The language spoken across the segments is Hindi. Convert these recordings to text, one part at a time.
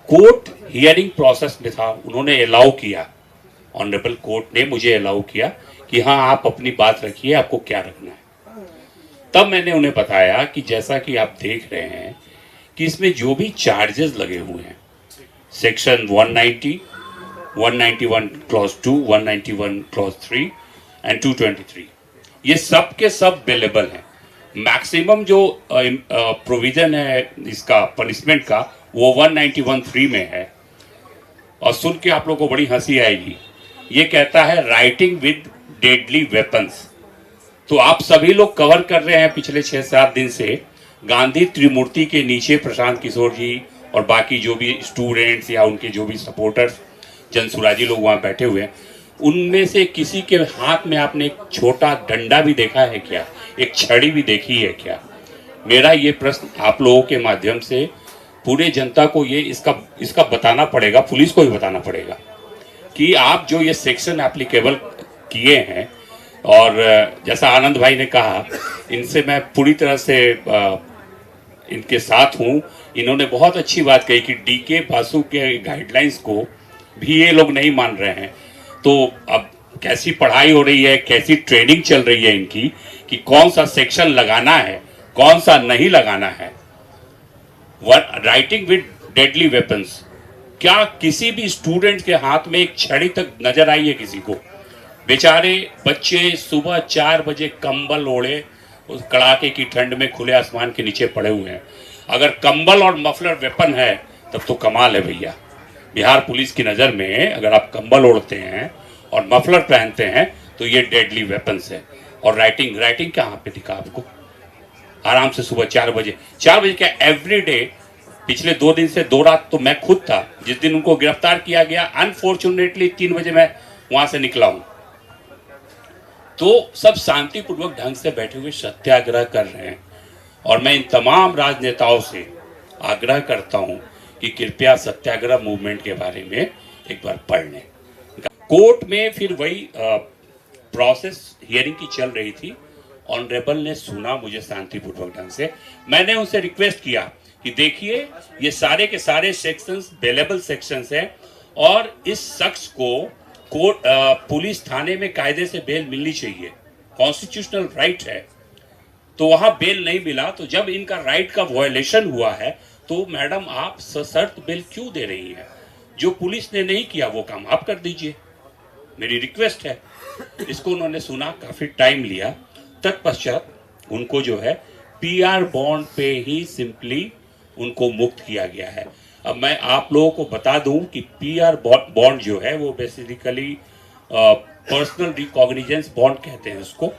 कोर्ट हियरिंग प्रोसेस में था, उन्होंने अलाउ किया, ऑनरेबल कोर्ट ने मुझे अलाउ किया कि हाँ आप अपनी बात रखिए, आपको क्या रखना है। तब मैंने उन्हें बताया कि जैसा कि आप देख रहे हैं कि इसमें जो भी चार्जेस लगे हुए हैं, सेक्शन 190, 191 क्लॉज 2, 191 क्लॉज 3 एंड 223, ये सब के सब अवेलेबल हैं। मैक्सिमम जो प्रोविजन है इसका पनिशमेंट का, वो 191(3) में है। और सुन के आप लोगों को बड़ी हंसी आएगी, ये कहता है राइटिंग विद डेडली वेपन्स। तो आप सभी लोग कवर कर रहे हैं पिछले 6-7 दिन से गांधी त्रिमूर्ति के नीचे प्रशांत किशोर जी और बाकी जो भी स्टूडेंट्स या उनके जो भी सपोर्टर्स जनसुराजी लोग वहाँ बैठे हुए हैं, उनमें से किसी के हाथ में आपने एक छोटा डंडा भी देखा है क्या, एक छड़ी भी देखी है क्या? मेरा ये प्रश्न आप लोगों के माध्यम से पूरे जनता को ये इसका बताना पड़ेगा, पुलिस को भी बताना पड़ेगा कि आप जो ये सेक्शन एप्लीकेबल किए हैं, और जैसा आनंद भाई ने कहा, इनसे मैं पूरी तरह से इनके साथ हूँ। इन्होंने बहुत अच्छी बात कही कि डीके बासु के गाइडलाइंस को भी ये लोग नहीं मान रहे हैं। तो अब कैसी पढ़ाई हो रही है, कैसी ट्रेनिंग चल रही है इनकी कि कौन सा सेक्शन लगाना है, कौन सा नहीं लगाना है। राइटिंग विद डेडली वेपन्स, क्या किसी भी स्टूडेंट के हाथ में एक छड़ी तक नजर आई है किसी को? बेचारे बच्चे सुबह 4 बजे कंबल ओढ़े उस कड़ाके की ठंड में खुले आसमान के नीचे पड़े हुए हैं। अगर कंबल और मफलर वेपन है तब तो कमाल है भैया। बिहार पुलिस की नज़र में अगर आप कंबल ओढ़ते हैं और मफलर पहनते हैं तो ये डेडली वेपन्स है। और राइटिंग कहाँ पे दिखा आपको? आराम से सुबह 4 बजे क्या एवरी डे पिछले 2 दिन से 2 रात तो मैं खुद था। जिस दिन उनको गिरफ्तार किया गया, अनफॉर्चुनेटली 3 बजे मैं वहां से निकला हूं। तो सब शांतिपूर्वक ढंग से बैठे हुए सत्याग्रह कर रहे हैं। और मैं इन तमाम राजनेताओं से आग्रह करता हूं कि कृपया सत्याग्रह मूवमेंट के बारे में एक बार पढ़ लें। कोर्ट में फिर वही प्रोसेस हियरिंग की चल रही थी। ऑनरेबल ने सुना मुझे शांतिपूर्वक ढंग से। मैंने उनसे रिक्वेस्ट किया कि देखिए ये सारे के सारे सेक्शंस अवेलेबल सेक्शंस हैं और इस शख्स को कोर्ट पुलिस थाने में कायदे से बेल मिलनी चाहिए, कॉन्स्टिट्यूशनल राइट है। तो वहां बेल नहीं मिला। तो जब इनका राइट का वायलेशन हुआ है तो मैडम आप सशर्त बेल क्यों दे रही हैं? जो पुलिस ने नहीं किया वो काम आप कर दीजिए, मेरी रिक्वेस्ट है। इसको उन्होंने सुना, काफी टाइम लिया। तत्पश्चात उनको जो है पीआर बॉन्ड पे ही सिंपली उनको मुक्त किया गया है। अब मैं आप लोगों को बता दूं कि पीआर बॉन्ड जो है वो बेसिकली पर्सनल रिकॉग्निजेंस बॉन्ड कहते हैं उसको।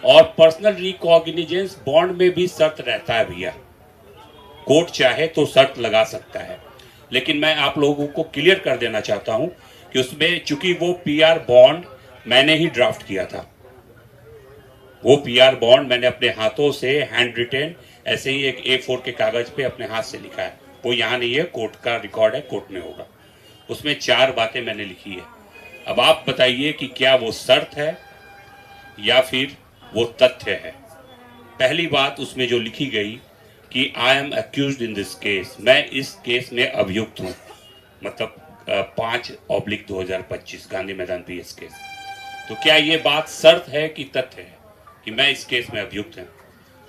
और पर्सनल रिकॉग्निजेंस बॉन्ड में भी शर्त रहता है भैया, कोर्ट चाहे तो शर्त लगा सकता है। लेकिन मैं आप लोगों को क्लियर कर देना चाहता हूं कि उसमें चूंकि वो पीआर बॉन्ड मैंने ही ड्राफ्ट किया था, वो पीआर बॉन्ड मैंने अपने हाथों से हैंड रिटेन ऐसे ही एक A4 के कागज पे अपने हाथ से लिखा है। वो यहाँ नहीं है, कोर्ट का रिकॉर्ड है, कोर्ट में होगा। उसमें 4 बातें मैंने लिखी है। अब आप बताइए कि क्या वो शर्त है या फिर वो तथ्य है। पहली बात उसमें जो लिखी गई कि I M accused in this case, मैं इस केस में अभियुक्त हूँ, मतलब 5/2025 गांधी मैदान PS केस। तो क्या ये बात शर्त है कि तथ्य है कि मैं इस केस में अभियुक्त हूँ?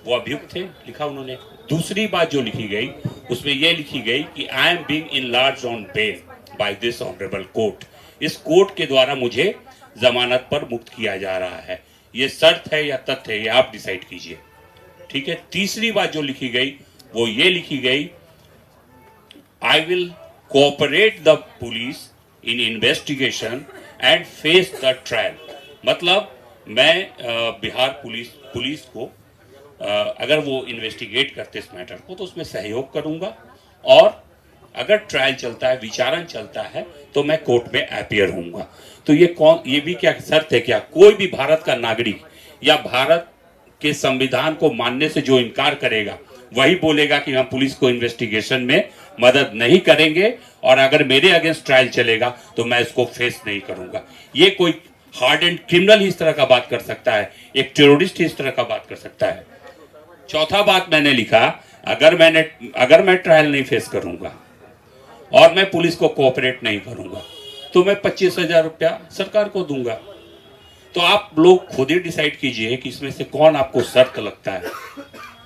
वो अभियुक्त थे, लिखा उन्होंने। दूसरी बात जो लिखी गई उसमें यह लिखी गई कि I am being enlarged on bail by this honourable court, इस कोर्ट के द्वारा मुझे जमानत पर मुक्त किया जा रहा है। ये शर्त है या तथ्य है, ये आप डिसाइड कीजिए, ठीक है। तीसरी बात जो लिखी गई वो ये लिखी गई, I will cooperate the police in investigation and face the trial. मतलब मैं बिहार पुलिस को अगर वो इन्वेस्टिगेट करते इस मैटर को तो उसमें सहयोग करूंगा, और अगर ट्रायल चलता है, विचारण चलता है, तो मैं कोर्ट में अपीयर होऊंगा। तो ये भी क्या शर्त है क्या? कोई भी भारत का नागरिक या भारत के संविधान को मानने से जो इनकार करेगा वही बोलेगा कि हम पुलिस को इन्वेस्टिगेशन में मदद नहीं करेंगे, और अगर मेरे अगेंस्ट ट्रायल चलेगा तो मैं इसको फेस नहीं करूंगा। ये कोई हार्ड एंड क्रिमिनल ही इस तरह का बात कर सकता है, एक टेररिस्ट ही इस तरह का बात कर सकता है। चौथा बात मैंने लिखा, अगर मैं ट्रायल नहीं फेस करूंगा और मैं पुलिस को कोऑपरेट नहीं करूंगा, तो मैं 25,000 रुपया सरकार को दूंगा। तो आप लोग खुद ही डिसाइड कीजिए कि इसमें से कौन आपको शर्त लगता है।